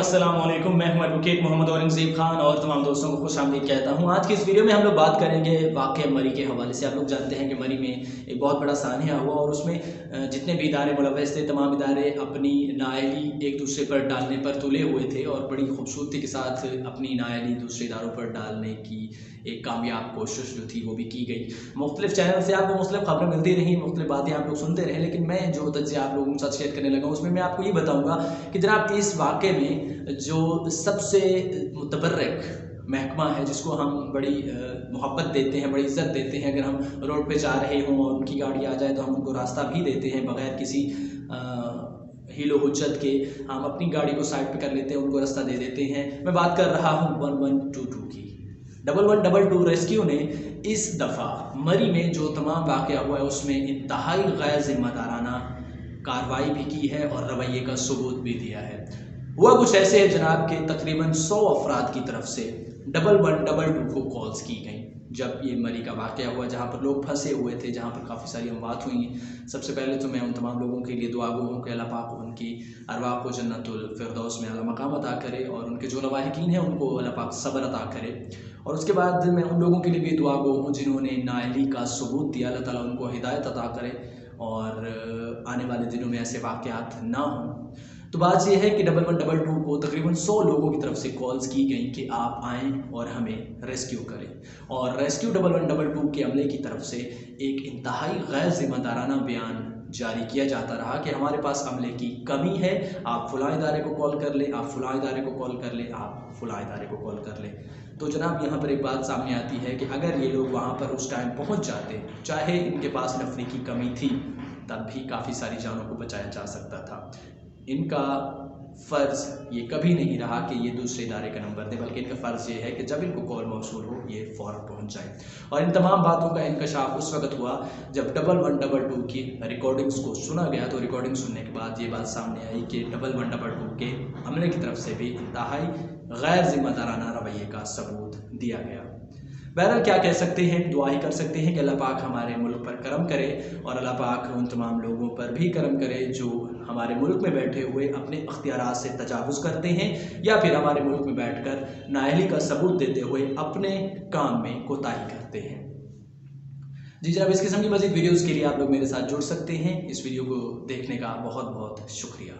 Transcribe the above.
अस्सलाम वालेकुम। मैं हूं एडवोकेट मोहम्मद औरंगज़ेब खान और तमाम दोस्तों को खुशामदीद कहता हूं। आज की इस वीडियो में हम लोग बात करेंगे वाक़या मरी के हवाले से। आप लोग जानते हैं कि मरी में एक बहुत बड़ा सानिया हुआ और उसमें जितने भी इदारे मुलव्वस थे तमाम इदारे अपनी नाअहली एक दूसरे पर डालने पर तुले हुए थे और बड़ी खूबसूरती के साथ अपनी नाअहली दूसरे इदारों पर डालने की एक कामयाब कोशिश जो थी वो भी की गई। मुख्तलिफ चैनल से आपको मुख्तलिफ खबरें मिलती रही, मुख्तलिफ बातें आप लोग सुनते रहे, लेकिन मैं जो तज्ज़िया आप लोगों के साथ शेयर करने लगा उसमें मैं आपको ये बताऊँगा कि जनाब इस वाक़े में जो सबसे मुतबर्रिक महकमा है, जिसको हम बड़ी मोहब्बत देते हैं, बड़ी इज़्ज़त देते हैं, अगर हम रोड पे जा रहे हों और उनकी गाड़ी आ जाए तो हम उनको रास्ता भी देते हैं बग़ैर किसी हीलो हुज्जत के। हम अपनी गाड़ी को साइड पे कर लेते हैं, उनको रास्ता दे देते हैं। मैं बात कर रहा हूँ 1122 की। 1122 रेस्क्यू ने इस दफ़ा मरी में जो तमाम वाक़या हुआ है उसमें इंतहाई गैर ज़िम्मेदाराना कार्रवाई भी की है और रवैये का सबूत भी दिया है। हुआ कुछ ऐसे है जनाब के तकरीबन 100 अफराद की तरफ से 1122 को कॉल्स की गई जब ये मरी का वाक़या हुआ, जहाँ पर लोग फंसे हुए थे, जहाँ पर काफ़ी सारी अमवात हुई। सबसे पहले तो मैं उन तमाम लोगों के लिए दुआ गो हूँ कि अल्लाह पाक उनकी अरवाह को जन्नतुल फिरदौस में आला मकाम अता करे और उनके जो लवाहिकीन हैं उनको अल्लाह पाक सब्र अता करे। और उसके बाद मैं उन लोगों के लिए भी दुआ गो हूँ जिन्होंने नाअहली का सबूत दिया, अल्लाह ताला उनको हिदायत अता करे और आने वाले दिनों में ऐसे वाक़यात ना हों। तो बात यह है कि 1122 को तकरीबन 100 लोगों की तरफ से कॉल्स की गई कि आप आएँ और हमें रेस्क्यू करें। और रेस्क्यू 1122 के अमले की तरफ से एक इंतहाई गैर ज़िम्मेदाराना बयान जारी किया जाता रहा कि हमारे पास अमले की कमी है, आप फ़लाँ इदारे को कॉल कर लें, आप फ़लाँ इदारे को कॉल कर लें, आप फ़लाँ इदारे को कॉल कर लें। तो जनाब यहाँ पर एक बात सामने आती है कि अगर ये लोग वहाँ पर उस टाइम पहुँच जाते, चाहे इनके पास नफरी की कमी थी, तब भी काफ़ी सारी जानों को बचाया जा सकता था। इनका फ़र्ज़ ये कभी नहीं रहा कि ये दूसरे इदारे का नंबर दें, बल्कि इनका फ़र्ज़ ये है कि जब इनको कॉल मौसूल हो ये फ़ौरन पहुंच जाए। और इन तमाम बातों का इंकशाफ उस वक्त हुआ जब 1122 की रिकॉर्डिंग्स को सुना गया। तो रिकॉर्डिंग सुनने के बाद ये बात सामने आई कि 1122 के अमले की तरफ से भी इंतहाई गैर ज़िम्मेदाराना रवैये का सबूत दिया गया। बहरहाल क्या कह सकते हैं, दुआ ही कर सकते हैं कि अल्लाह पाक हमारे मुल्क पर करम करे और अल्लाह पाक उन तमाम लोगों पर भी करम करे जो हमारे मुल्क में बैठे हुए अपने अख्तियारात से तजावुज़ करते हैं या फिर हमारे मुल्क में बैठकर नाअहली का सबूत देते हुए अपने काम में कोताही करते हैं। जी जनाब, इस किस्म की मज़ीद वीडियोज़ के लिए आप लोग मेरे साथ जुड़ सकते हैं। इस वीडियो को देखने का बहुत बहुत शुक्रिया।